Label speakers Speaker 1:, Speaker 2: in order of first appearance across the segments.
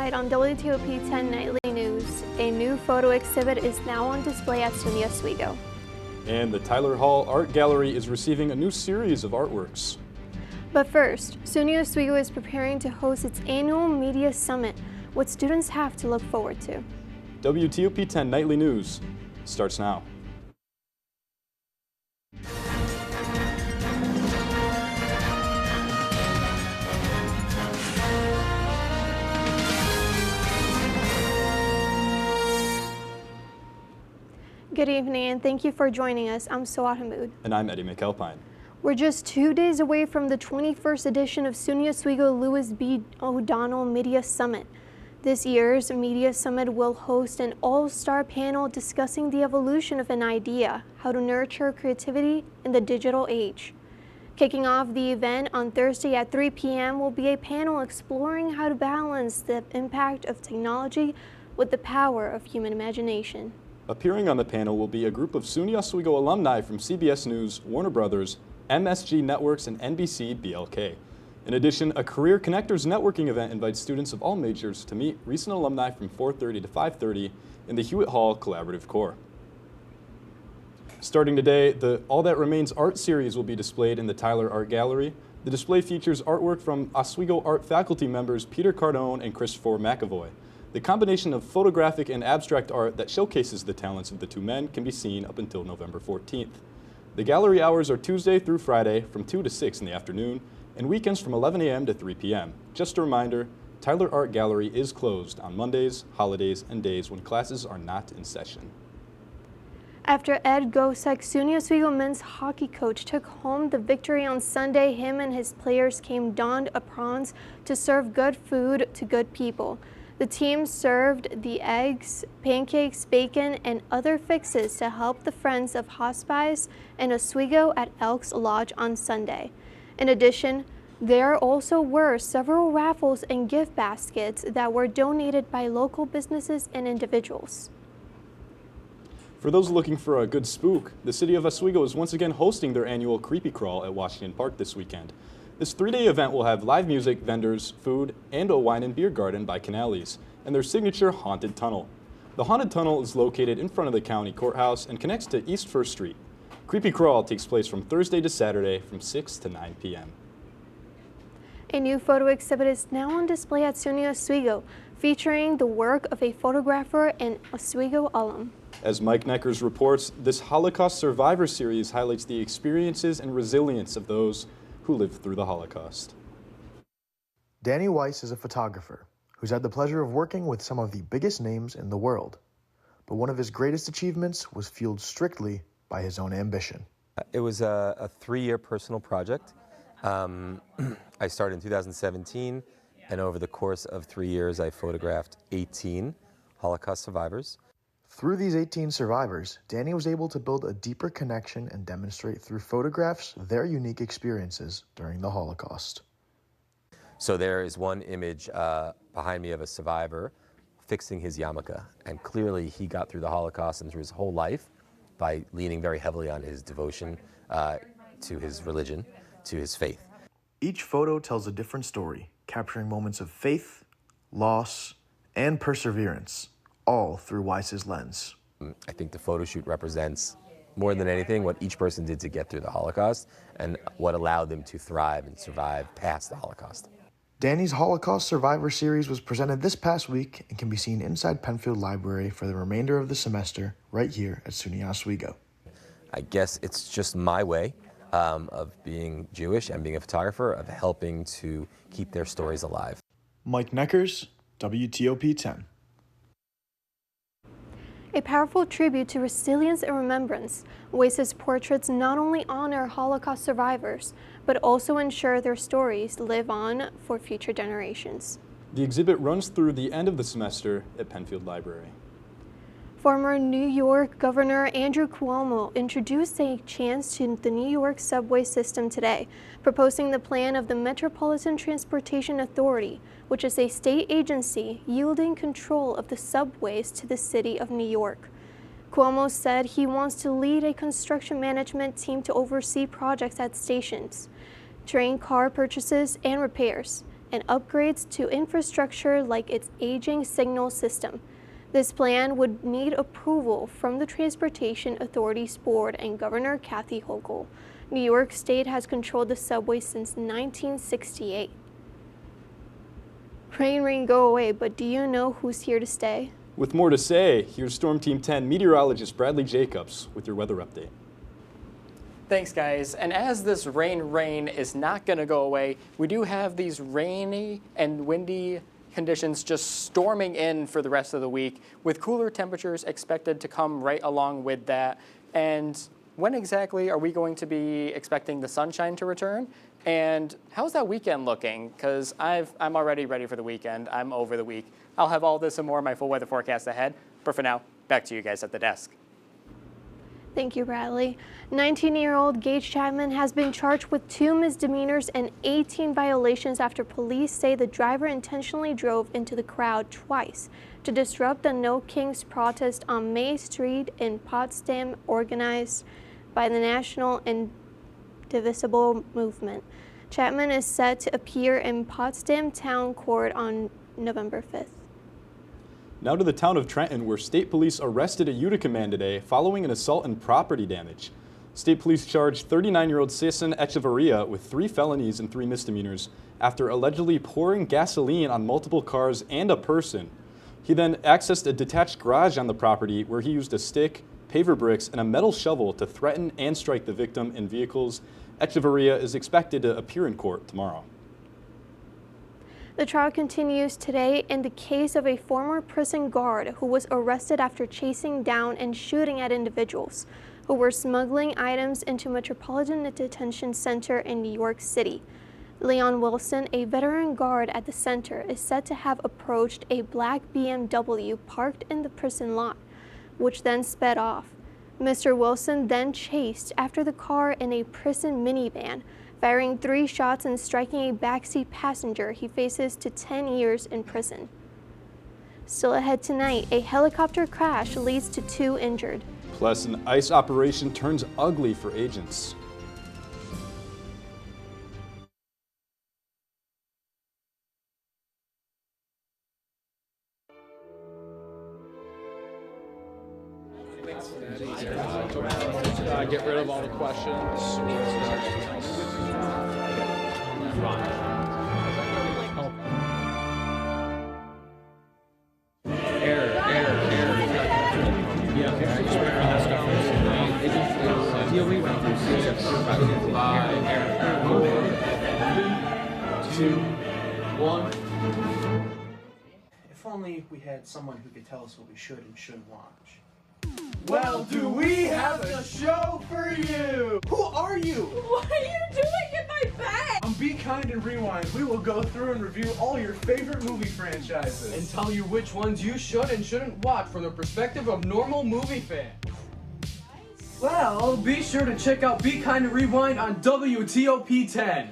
Speaker 1: Tonight on WTOP-10 Nightly News, a new photo exhibit is now on display at SUNY Oswego.
Speaker 2: And the Tyler Hall Art Gallery is receiving a new series of artworks.
Speaker 1: But first, SUNY Oswego is preparing to host its annual Media Summit, what students have to look forward to.
Speaker 2: WTOP-10 Nightly News starts now.
Speaker 1: Good evening and thank you for joining us. I'm Sawat Hamoud.
Speaker 2: And I'm Eddie McAlpine.
Speaker 1: We're just 2 days away from the 21st edition of SUNY Oswego Lewis B. O'Donnell Media Summit. This year's Media Summit will host an all-star panel discussing the evolution of an idea, how to nurture creativity in the digital age. Kicking off the event on Thursday at 3 p.m. will be a panel exploring how to balance the impact of technology with the power of human imagination.
Speaker 2: Appearing on the panel will be a group of SUNY Oswego alumni from CBS News, Warner Brothers, MSG Networks, and NBC BLK. In addition, a Career Connectors networking event invites students of all majors to meet recent alumni from 4:30 to 5:30 in the Hewitt Hall Collaborative Core. Starting today, the All That Remains art series will be displayed in the Tyler Art Gallery. The display features artwork from Oswego art faculty members Peter Cardone and Christopher McAvoy. The combination of photographic and abstract art that showcases the talents of the two men can be seen up until November 14th. The gallery hours are Tuesday through Friday from 2 to 6 in the afternoon and weekends from 11 a.m. to 3 p.m. Just a reminder, Tyler Art Gallery is closed on Mondays, holidays, and days when classes are not in session.
Speaker 1: After Ed Gosek, SUNY Oswego men's hockey coach, took home the victory on Sunday, him and his players came donned aprons to serve good food to good people. The team served the eggs, pancakes, bacon, and other fixes to help the Friends of Hospice and Oswego at Elks Lodge on Sunday. In addition, there also were several raffles and gift baskets that were donated by local businesses and individuals.
Speaker 2: For those looking for a good spook, the city of Oswego is once again hosting their annual Creepy Crawl at Washington Park this weekend. This 3-day event will have live music, vendors, food, and a wine and beer garden by Canales, and their signature Haunted Tunnel. The Haunted Tunnel is located in front of the county courthouse and connects to East First Street. Creepy Crawl takes place from Thursday to Saturday from 6 to 9 p.m.
Speaker 1: A new photo exhibit is now on display at SUNY Oswego, featuring the work of a photographer and Oswego alum.
Speaker 2: As Mike Neckers reports, this Holocaust Survivor Series highlights the experiences and resilience of those who lived through the Holocaust.
Speaker 3: Danny Weiss is a photographer who's had the pleasure of working with some of the biggest names in the world. But one of his greatest achievements was fueled strictly by his own ambition.
Speaker 4: It was a 3-year personal project. I started in 2017, and over the course of 3 years, I photographed 18 Holocaust survivors.
Speaker 3: Through these 18 survivors, Danny was able to build a deeper connection and demonstrate through photographs their unique experiences during the Holocaust.
Speaker 4: So there is one image behind me of a survivor fixing his yarmulke, and clearly he got through the Holocaust and through his whole life by leaning very heavily on his devotion to his religion, to his faith.
Speaker 3: Each photo tells a different story, capturing moments of faith, loss, and perseverance, all through Weiss's lens.
Speaker 4: I think the photo shoot represents, more than anything, what each person did to get through the Holocaust and what allowed them to thrive and survive past the Holocaust.
Speaker 3: Danny's Holocaust Survivor Series was presented this past week and can be seen inside Penfield Library for the remainder of the semester right here at SUNY Oswego.
Speaker 4: I guess it's just my way of being Jewish and being a photographer, of helping to keep their stories alive.
Speaker 3: Mike Neckers, WTOP-10.
Speaker 1: A powerful tribute to resilience and remembrance, Weiss's portraits not only honor Holocaust survivors, but also ensure their stories live on for future generations.
Speaker 2: The exhibit runs through the end of the semester at Penfield Library.
Speaker 1: Former New York Governor Andrew Cuomo introduced a change to the New York subway system today, proposing the plan of the Metropolitan Transportation Authority, which is a state agency yielding control of the subways to the city of New York. Cuomo said he wants to lead a construction management team to oversee projects at stations, train car purchases and repairs, and upgrades to infrastructure like its aging signal system. This plan would need approval from the Transportation Authorities Board and Governor Kathy Hochul. New York State has controlled the subway since 1968. Rain, go away, but do you know who's here to stay?
Speaker 2: With more to say, here's Storm Team 10 meteorologist Bradley Jacobs with your weather update.
Speaker 5: Thanks, guys. And as this rain is not going to go away, we do have these rainy and windy conditions just storming in for the rest of the week, with cooler temperatures expected to come right along with that. And when exactly are we going to be expecting the sunshine to return? And how's that weekend looking? Because I'm already ready for the weekend. I'm over the week. I'll have all this and more in my full weather forecast ahead. But for now, back to you guys at the desk.
Speaker 1: Thank you, Bradley. 19-year-old Gage Chapman has been charged with 2 misdemeanors and 18 violations after police say the driver intentionally drove into the crowd twice to disrupt the No Kings protest on May Street in Potsdam organized by the National Indivisible Movement. Chapman is set to appear in Potsdam Town Court on November 5th.
Speaker 2: Now to the town of Trenton, where state police arrested a Utica man today following an assault and property damage. State police charged 39-year-old Cesar Echevarria with 3 felonies and 3 misdemeanors after allegedly pouring gasoline on multiple cars and a person. He then accessed a detached garage on the property where he used a stick, paver bricks, and a metal shovel to threaten and strike the victim and vehicles. Echevarria is expected to appear in court tomorrow.
Speaker 1: The trial continues today in the case of a former prison guard who was arrested after chasing down and shooting at individuals who were smuggling items into Metropolitan Detention Center in New York City. Leon Wilson, a veteran guard at the center, is said to have approached a black BMW parked in the prison lot, which then sped off. Mr. Wilson then chased after the car in a prison minivan, firing 3 shots and striking a backseat passenger. He faces to 10 years in prison. Still ahead tonight, a helicopter crash leads to 2 injured.
Speaker 2: Plus, an ICE operation turns ugly for agents.
Speaker 6: Get rid of all the questions.
Speaker 7: If only we had someone who could tell us what we should and shouldn't watch.
Speaker 8: Well, do we have a show for you?
Speaker 7: Who are you?
Speaker 9: What are you doing in my bed?
Speaker 8: On Be Kind and Rewind, we will go through and review all your favorite movie franchises.
Speaker 6: And tell you which ones you should and shouldn't watch from the perspective of normal movie fans. Well, be sure to check out Be Kind and Rewind on WTOP-10.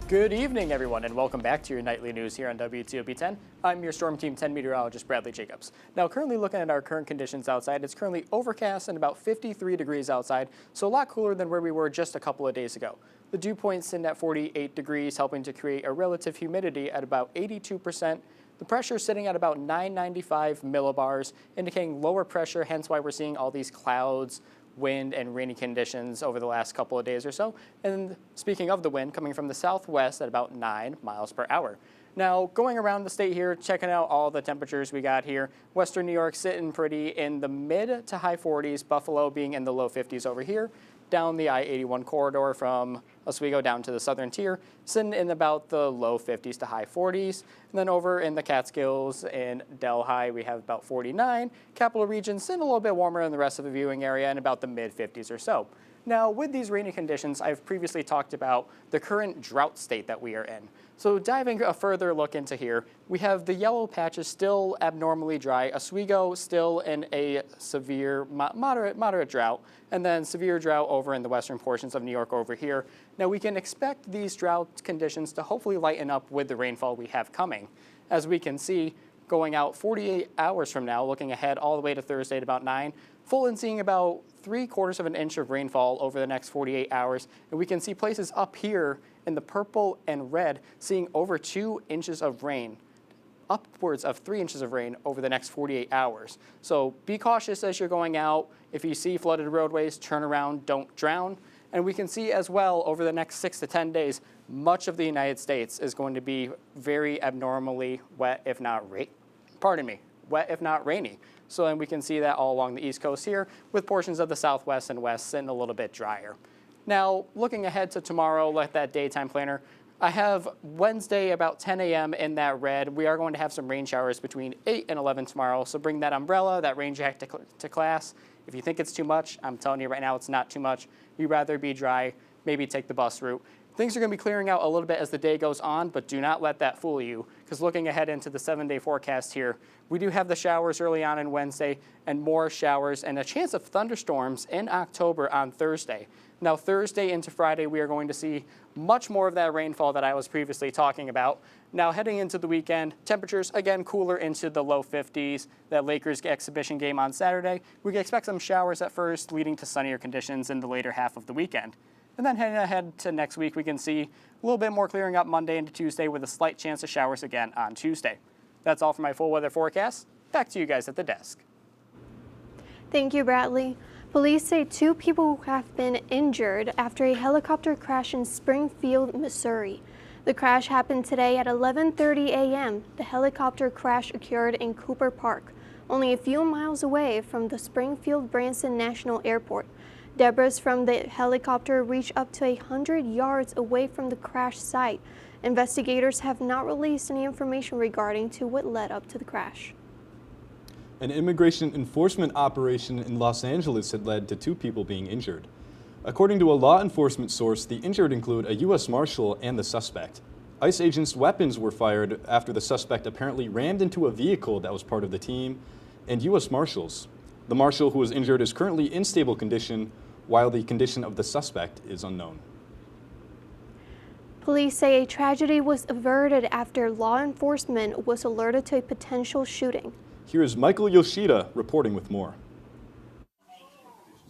Speaker 5: Good evening, everyone, and welcome back to your nightly news here on WTOP-10. I'm your Storm Team 10 meteorologist, Bradley Jacobs. Now, currently looking at our current conditions outside, it's currently overcast and about 53 degrees outside, so a lot cooler than where we were just a couple of days ago. The dew point's sitting at 48 degrees, helping to create a relative humidity at about 82%. The pressure is sitting at about 995 millibars, indicating lower pressure, hence why we're seeing all these clouds, wind, and rainy conditions over the last couple of days or so. And speaking of the wind, coming from the southwest at about 9 miles per hour. Now, going around the state here, checking out all the temperatures we got here. Western New York sitting pretty in the mid to high 40s, Buffalo being in the low 50s over here. Down the I-81 corridor from Oswego down to the southern tier, sitting in about the low 50s to high 40s. And then over in the Catskills in Delhi, we have about 49. Capital Region sitting a little bit warmer than the rest of the viewing area and about the mid 50s or so. Now, with these rainy conditions, I've previously talked about the current drought state that we are in. So diving a further look into here, we have the yellow patches still abnormally dry, Oswego still in a severe, moderate drought, and then severe drought over in the western portions of New York over here. Now we can expect these drought conditions to hopefully lighten up with the rainfall we have coming. As we can see, going out 48 hours from now, looking ahead all the way to Thursday at about 9, full and seeing about 3/4 of an inch of rainfall over the next 48 hours. And we can see places up here in the purple and red seeing over 2 inches of rain, upwards of 3 inches of rain over the next 48 hours. So be cautious as you're going out. If you see flooded roadways, turn around, don't drown. And we can see as well over the next 6 to 10 days, much of the United States is going to be very abnormally wet, if not wet if not rainy. So then we can see that all along the East Coast here, with portions of the Southwest and West sitting a little bit drier. Now, looking ahead to tomorrow, like that daytime planner, I have Wednesday about 10 a.m. in that red. We are going to have some rain showers between 8 and 11 tomorrow, so bring that umbrella, that rain jacket to class. If you think it's too much, I'm telling you right now it's not too much. You'd rather be dry, maybe take the bus route. Things are going to be clearing out a little bit as the day goes on, but do not let that fool you, because looking ahead into the 7-day forecast here, we do have the showers early on Wednesday and more showers and a chance of thunderstorms in October on Thursday. Now, Thursday into Friday, we are going to see much more of that rainfall that I was previously talking about. Now, heading into the weekend, temperatures, again, cooler into the low 50s. That Lakers exhibition game on Saturday, we can expect some showers at first, leading to sunnier conditions in the later half of the weekend. And then heading ahead to next week, we can see a little bit more clearing up Monday into Tuesday with a slight chance of showers again on Tuesday. That's all for my full weather forecast. Back to you guys at the desk.
Speaker 1: Thank you, Bradley. Police say 2 people have been injured after a helicopter crash in Springfield, Missouri. The crash happened today at 11:30 a.m. The helicopter crash occurred in Cooper Park, only a few miles away from the Springfield-Branson National Airport. Debris from the helicopter reached up to 100 yards away from the crash site. Investigators have not released any information regarding to what led up to the crash.
Speaker 2: An immigration enforcement operation in Los Angeles had led to 2 people being injured. According to a law enforcement source, the injured include a U.S. Marshal and the suspect. ICE agents' weapons were fired after the suspect apparently rammed into a vehicle that was part of the team and U.S. Marshals. The Marshal who was injured is currently in stable condition, while the condition of the suspect is unknown.
Speaker 1: Police say a tragedy was averted after law enforcement was alerted to a potential shooting.
Speaker 2: Here is Michael Yoshida reporting with more.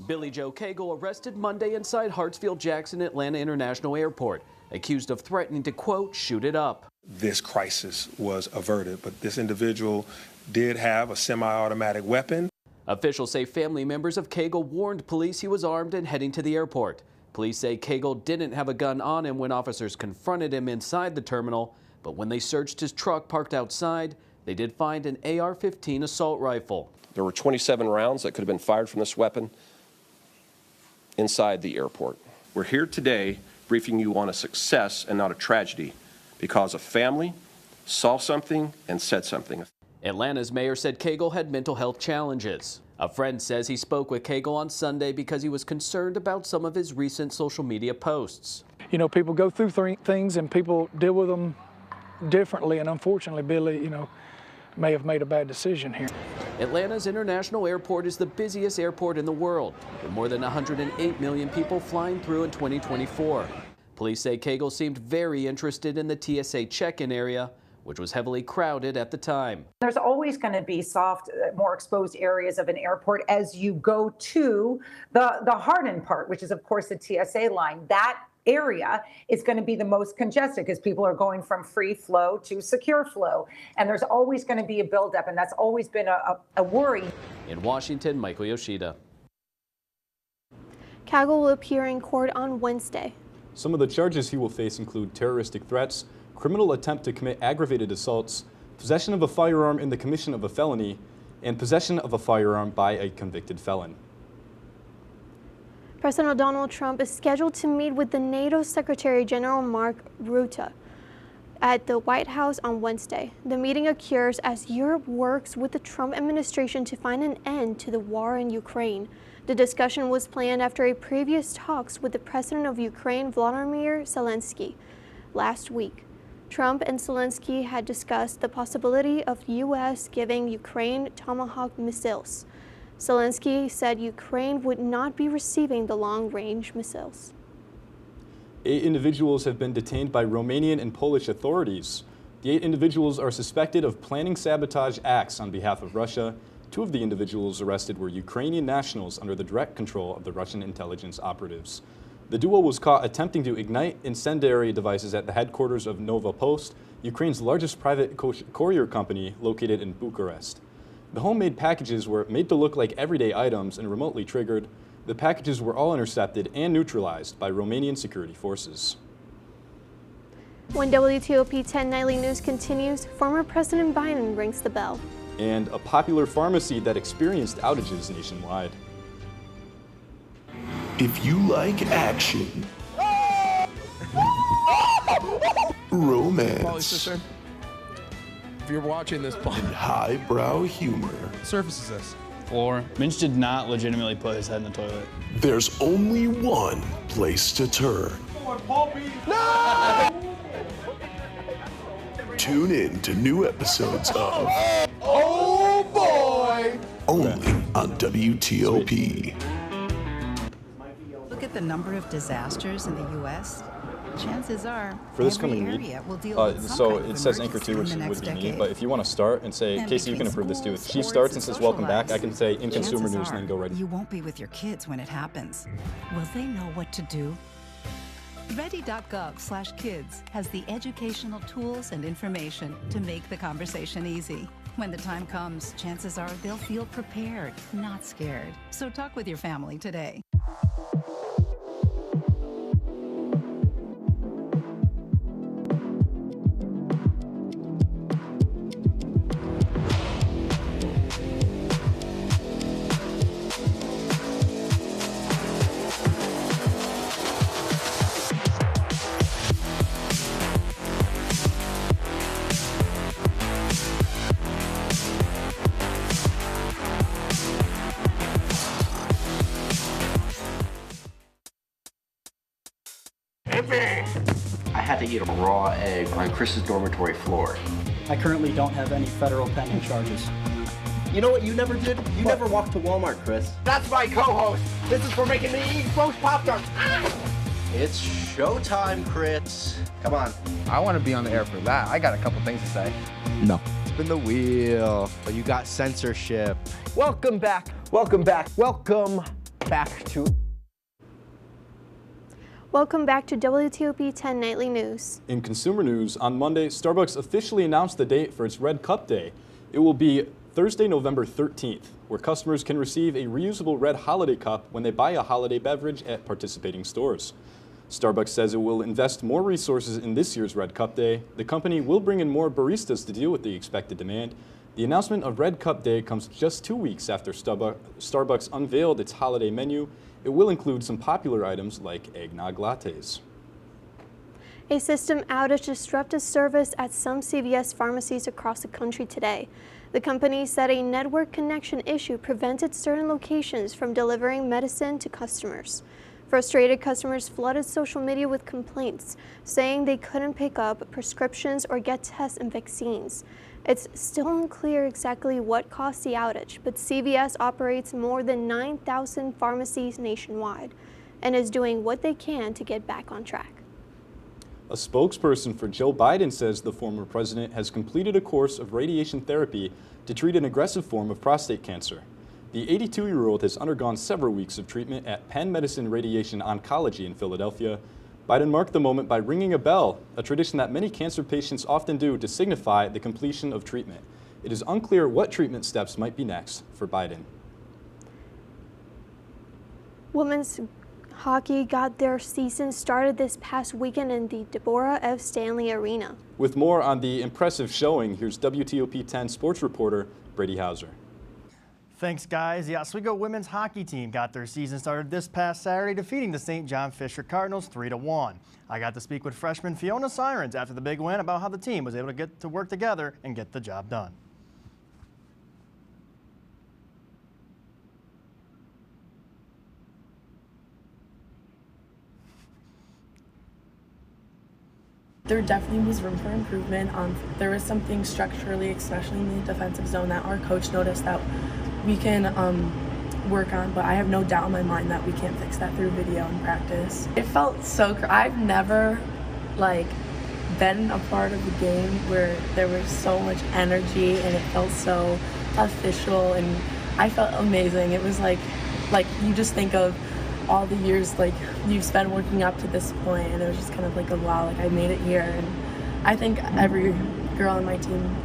Speaker 10: Billy Joe Cagle arrested Monday inside Hartsfield-Jackson Atlanta International Airport, accused of threatening to, quote, shoot it up.
Speaker 11: This crisis was averted, but this individual did have a semi-automatic weapon.
Speaker 10: Officials say family members of Cagle warned police he was armed and heading to the airport. Police say Cagle didn't have a gun on him when officers confronted him inside the terminal, but when they searched his truck parked outside, they did find an AR-15 assault rifle.
Speaker 12: There were 27 rounds that could have been fired from this weapon inside the airport. We're here today briefing you on a success and not a tragedy, because a family saw something and said something.
Speaker 10: Atlanta's mayor said Cagle had mental health challenges. A friend says he spoke with Cagle on Sunday because he was concerned about some of his recent social media posts.
Speaker 13: You know, people go through things and people deal with them differently, and unfortunately, Billy, may have made a bad decision here.
Speaker 10: Atlanta's International Airport is the busiest airport in the world, with more than 108 million people flying through in 2024. Police say Cagle seemed very interested in the TSA check-in area, which was heavily crowded at the time.
Speaker 14: There's always going to be soft, more exposed areas of an airport as you go to the hardened part, which is, of course, the TSA line. That area is going to be the most congested because people are going from free flow to secure flow. And there's always going to be a buildup, and that's always been a worry.
Speaker 10: In Washington, Michael Yoshida.
Speaker 1: Cagle will appear in court on Wednesday.
Speaker 2: Some of the charges he will face include terroristic threats, criminal attempt to commit aggravated assaults, possession of a firearm in the commission of a felony, and possession of a firearm by a convicted felon.
Speaker 1: President Donald Trump is scheduled to meet with the NATO Secretary General Mark Rutte at the White House on Wednesday. The meeting occurs as Europe works with the Trump administration to find an end to the war in Ukraine. The discussion was planned after a previous talks with the President of Ukraine, Volodymyr Zelensky, last week. Trump and Zelensky had discussed the possibility of U.S. giving Ukraine Tomahawk missiles. Zelensky said Ukraine would not be receiving the long-range missiles.
Speaker 2: 8 individuals have been detained by Romanian and Polish authorities. The 8 individuals are suspected of planning sabotage acts on behalf of Russia. 2 of the individuals arrested were Ukrainian nationals under the direct control of the Russian intelligence operatives. The duo was caught attempting to ignite incendiary devices at the headquarters of Nova Post, Ukraine's largest private courier company located in Bucharest. The homemade packages were made to look like everyday items and remotely triggered. The packages were all intercepted and neutralized by Romanian security forces.
Speaker 1: When WTOP-10 Nightly News continues, former President Biden rings the bell.
Speaker 2: And a popular pharmacy that experienced outages nationwide.
Speaker 15: If you like action, romance,
Speaker 16: if you're watching this,
Speaker 15: and highbrow humor,
Speaker 16: surface is this.
Speaker 17: Floor. Minch did not legitimately put his head in the toilet.
Speaker 15: there's only one place to turn.
Speaker 16: No!
Speaker 15: Tune in to new episodes of
Speaker 16: Oh boy!
Speaker 15: only on WTOP.
Speaker 18: Look at the number of disasters in the U.S. Chances are
Speaker 2: For this
Speaker 18: every
Speaker 2: coming
Speaker 18: area
Speaker 2: week,
Speaker 18: will deal with some
Speaker 2: so
Speaker 18: kind of
Speaker 2: it says anchor 2, which
Speaker 18: emergency in the
Speaker 2: would
Speaker 18: next
Speaker 2: be me,
Speaker 18: decade.
Speaker 2: but if you want to start and say,
Speaker 18: And
Speaker 2: Casey, you can
Speaker 18: between
Speaker 2: approve this too. If
Speaker 18: schools,
Speaker 2: she
Speaker 18: sports,
Speaker 2: starts and says
Speaker 18: and
Speaker 2: welcome
Speaker 18: social
Speaker 2: back, I can say in consumer
Speaker 18: chances
Speaker 2: news and then go right.
Speaker 18: You won't be with your kids when it happens. Will they know what to do? Ready.gov/kids has the educational tools and information to make the conversation easy. When the time comes, chances are they'll feel prepared, not scared. So talk with your family today.
Speaker 19: I had to eat a raw egg on Chris's dormitory floor.
Speaker 7: I currently don't have any federal pending charges.
Speaker 19: You know what you never did? You never walked to Walmart, Chris. That's my co-host. This is for making me eat roast Pop-Tarts. It's showtime, Chris. Come on.
Speaker 20: I want to be on the air for that. I got a couple things to say.
Speaker 21: No. Spin the wheel. But you got censorship.
Speaker 19: Welcome back. Welcome back. Welcome back to...
Speaker 1: Welcome back to WTOP-10 Nightly News.
Speaker 2: In consumer news, on Monday, Starbucks officially announced the date for its Red Cup Day. It will be Thursday, November 13th, where customers can receive a reusable red holiday cup when they buy a holiday beverage at participating stores. Starbucks says it will invest more resources in this year's Red Cup Day. The company will bring in more baristas to deal with the expected demand. The announcement of Red Cup Day comes just 2 weeks after Starbucks unveiled its holiday menu. It will include some popular items like eggnog lattes.
Speaker 1: A system outage disrupted service at some CVS pharmacies across the country today. The company said a network connection issue prevented certain locations from delivering medicine to customers. Frustrated customers flooded social media with complaints, saying they couldn't pick up prescriptions or get tests and vaccines. It's still unclear exactly what caused the outage, but CVS operates more than 9,000 pharmacies nationwide and is doing what they can to get back on track.
Speaker 2: A spokesperson for Joe Biden says the former president has completed a course of radiation therapy to treat an aggressive form of prostate cancer. The 82-year-old has undergone several weeks of treatment at Penn Medicine Radiation Oncology in Philadelphia. Biden marked the moment by ringing a bell, a tradition that many cancer patients often do to signify the completion of treatment. It is unclear what treatment steps might be next for Biden.
Speaker 1: Women's hockey got their season started this past weekend in the Deborah F. Stanley Arena.
Speaker 2: With more on the impressive showing, here's WTOP-10 sports reporter Brady Hauser.
Speaker 4: Thanks, guys. The Oswego women's hockey team got their season started this past Saturday, defeating the St. John Fisher Cardinals 3-1. I got to speak with freshman Fiona Sirens after the big win about how the team was able to get to work together and get the job done.
Speaker 9: There definitely was room for improvement. There was something structurally, especially in the defensive zone, that our coach noticed that we can work on, but I have no doubt in my mind that we can't fix that through video and practice. It felt so, I've never been a part of a game where there was so much energy and it felt so official, and I felt amazing. It was like you just think of all the years you've spent working up to this point, and it was just kind of like a wow, I made it here. And I think every girl on my team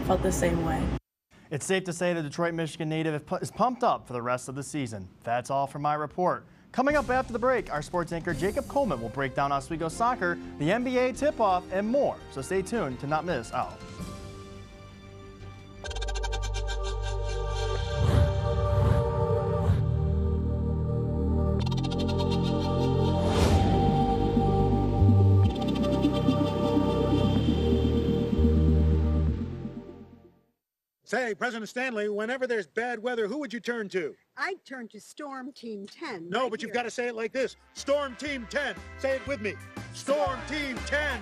Speaker 9: felt the same way.
Speaker 4: It's safe to say the Detroit, Michigan native is pumped up for the rest of the season. That's all for my report. Coming up after the break, our sports anchor Jacob Coleman will break down Oswego soccer, the NBA tip-off, and more. So stay tuned to not miss out.
Speaker 22: Say, President Stanley, whenever there's bad weather, who would you turn to?
Speaker 23: I'd turn to Storm Team 10.
Speaker 22: No, but you've got to say it like this. Storm Team 10. Say it with me. Storm Team 10.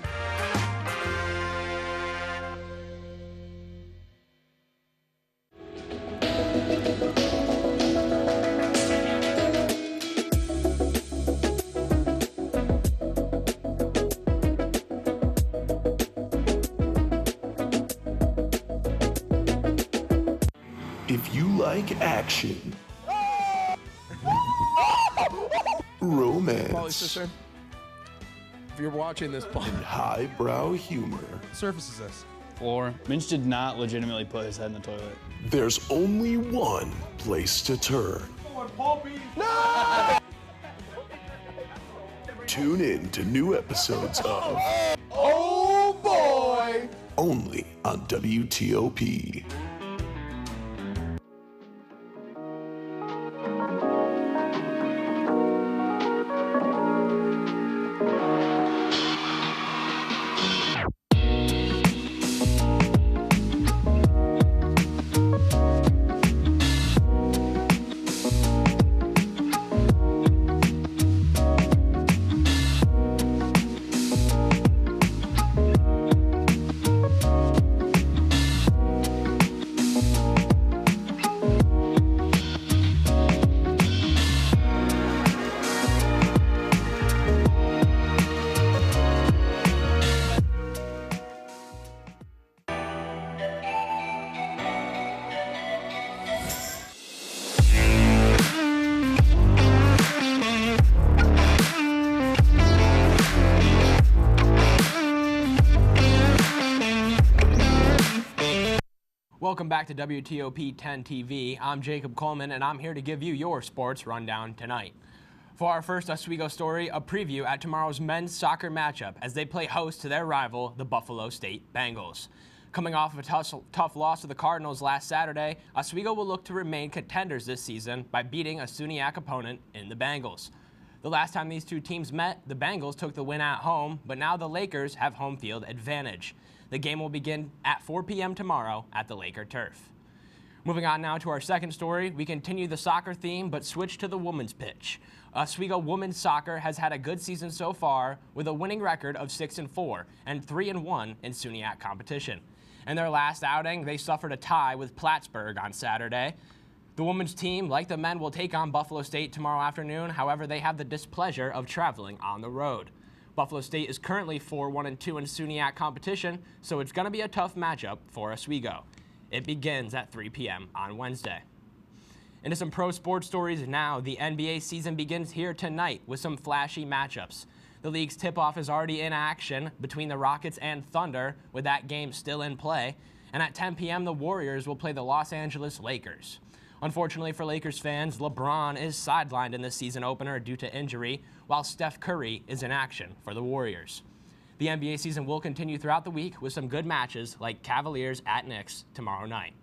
Speaker 15: If you like action, romance,
Speaker 16: Polly, sister, if you're watching this,
Speaker 15: and highbrow humor,
Speaker 16: surface is this?
Speaker 17: Floor. Minch did not legitimately put his head in the toilet.
Speaker 15: there's only one place to turn.
Speaker 16: No!
Speaker 15: Tune in to new episodes of
Speaker 16: Oh boy!
Speaker 15: only on WTOP.
Speaker 24: Welcome back to WTOP-10 TV. I'm Jacob Coleman, and I'm here to give you your sports rundown tonight. For our first Oswego story, a preview at tomorrow's men's soccer matchup as they play host to their rival, the Buffalo State Bengals. Coming off of a tough loss to the Cardinals last Saturday, Oswego will look to remain contenders this season by beating a SUNYAC opponent in the Bengals. The last time these two teams met, the Bengals took the win at home, but now the Lakers have home field advantage. The game will begin at 4 p.m. tomorrow at the Laker Turf. Moving on now to our second story, we continue the soccer theme but switch to the women's pitch. Oswego women's soccer has had a good season so far with a winning record of 6-4 and 3-1 in SUNYAC competition. In their last outing, they suffered a tie with Plattsburgh on Saturday. The women's team, like the men, will take on Buffalo State tomorrow afternoon. However, they have the displeasure of traveling on the road. Buffalo State is currently 4-1-2 in SUNYAC competition, so it's going to be a tough matchup for Oswego. It begins at 3 p.m. on Wednesday. Into some pro sports stories now. The NBA season begins here tonight with some flashy matchups. The league's tip-off is already in action between the Rockets and Thunder, with that game still in play. And at 10 p.m., the Warriors will play the Los Angeles Lakers. Unfortunately for Lakers fans, LeBron is sidelined in this season opener due to injury, while Steph Curry is in action for the Warriors. The NBA season will continue throughout the week with some good matches like Cavaliers at Knicks tomorrow night.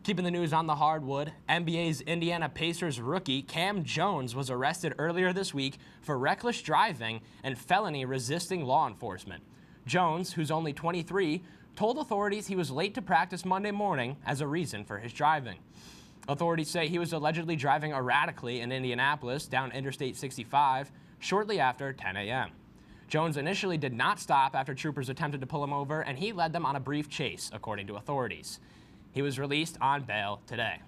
Speaker 24: Keeping the news on the hardwood, NBA's Indiana Pacers rookie Cam Jones was arrested earlier this week for reckless driving and felony resisting law enforcement. Jones, who's only 23, told authorities he was late to practice Monday morning as a reason for his driving. Authorities say he was allegedly driving erratically in Indianapolis down Interstate 65 shortly after 10 a.m. Jones initially did not stop after troopers attempted to pull him over, and he led them on a brief chase, according to authorities. He was released on bail today.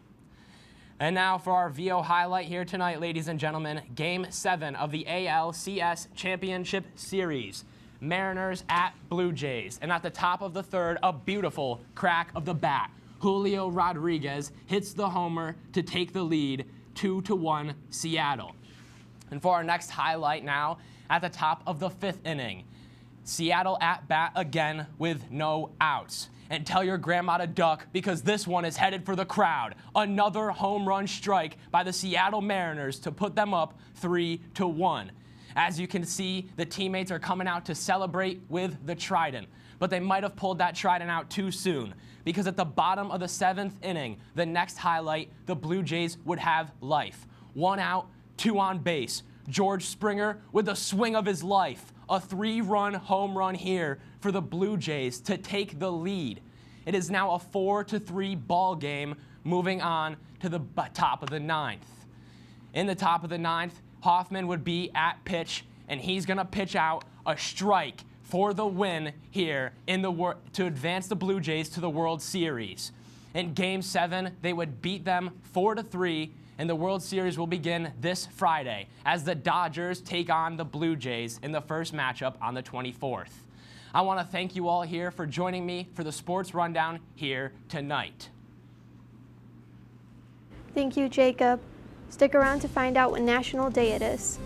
Speaker 24: And now for our VO highlight here tonight, ladies and gentlemen, Game 7 of the ALCS Championship Series. Mariners at Blue Jays. And at the top of the third, a beautiful crack of the bat. Julio Rodriguez hits the homer to take the lead, 2-1 Seattle. And for our next highlight now, at the top of the 5th inning, Seattle at bat again with no outs. And tell your grandma to duck because this one is headed for the crowd. Another home run strike by the Seattle Mariners to put them up 3-1. As you can see, the teammates are coming out to celebrate with the Trident. But they might have pulled that Trident out too soon, because at the bottom of the 7th inning, the next highlight, the Blue Jays would have life. 1 out, 2 on base. George Springer with the swing of his life. A 3-run home run here for the Blue Jays to take the lead. It is now a 4-3 ball game, moving on to the top of the 9th. In the top of the 9th, Hoffman would be at pitch, and he's going to pitch out a strike for the win here to advance the Blue Jays to the World Series. In Game 7, they would beat them 4-3, and the World Series will begin this Friday as the Dodgers take on the Blue Jays in the first matchup on the 24th. I want to thank you all here for joining me for the Sports Rundown here tonight.
Speaker 1: Thank you, Jacob. Stick around to find out what national day it is.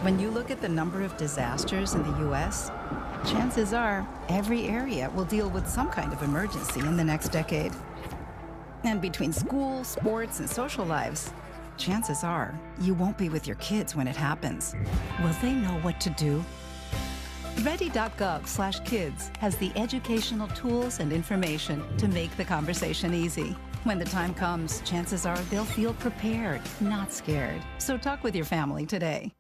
Speaker 18: When you look at the number of disasters in the U.S., chances are every area will deal with some kind of emergency in the next decade. And between school, sports, and social lives, chances are you won't be with your kids when it happens. Will they know what to do? Ready.gov/kids has the educational tools and information to make the conversation easy. When the time comes, chances are they'll feel prepared, not scared. So talk with your family today.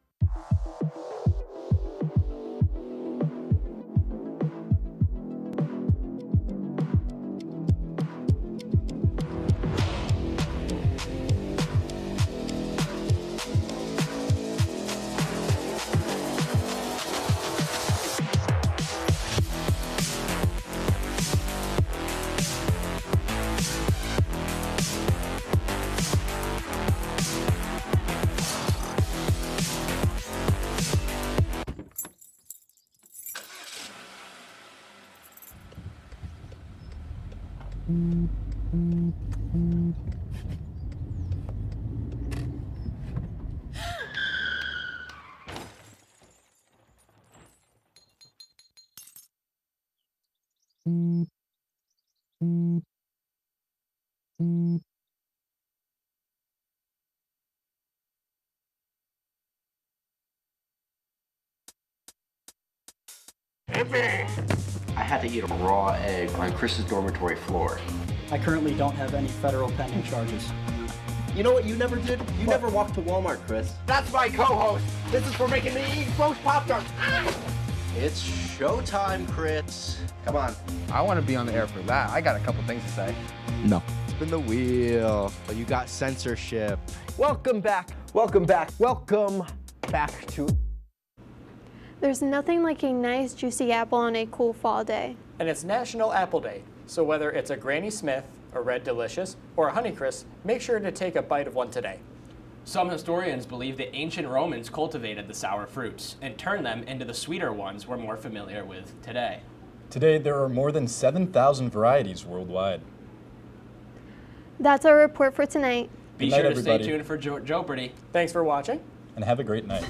Speaker 19: I had to eat a raw egg on Chris's dormitory floor.
Speaker 3: I currently don't have any federal pending charges.
Speaker 19: You know what you never did? You never walked to Walmart, Chris.
Speaker 16: That's my co-host. This is for making me eat roast Pop-Tarts.
Speaker 19: It's showtime, Chris. Come on.
Speaker 20: I want to be on the air for that. I got a couple things to say.
Speaker 21: No. Spin the wheel. But you got censorship.
Speaker 5: Welcome back. Welcome back. Welcome back to...
Speaker 1: There's nothing like a nice juicy apple on a cool fall day.
Speaker 3: And it's National Apple Day, so whether it's a Granny Smith, a Red Delicious, or a Honeycrisp, make sure to take a bite of one today.
Speaker 24: Some historians believe the ancient Romans cultivated the sour fruits and turned them into the sweeter ones we're more familiar with today.
Speaker 2: Today, there are more than 7,000 varieties worldwide.
Speaker 1: That's our report for tonight.
Speaker 24: Be
Speaker 2: Good night,
Speaker 24: sure to
Speaker 2: everybody.
Speaker 24: stay tuned for Jeopardy.
Speaker 3: Thanks for watching.
Speaker 2: And have a great night.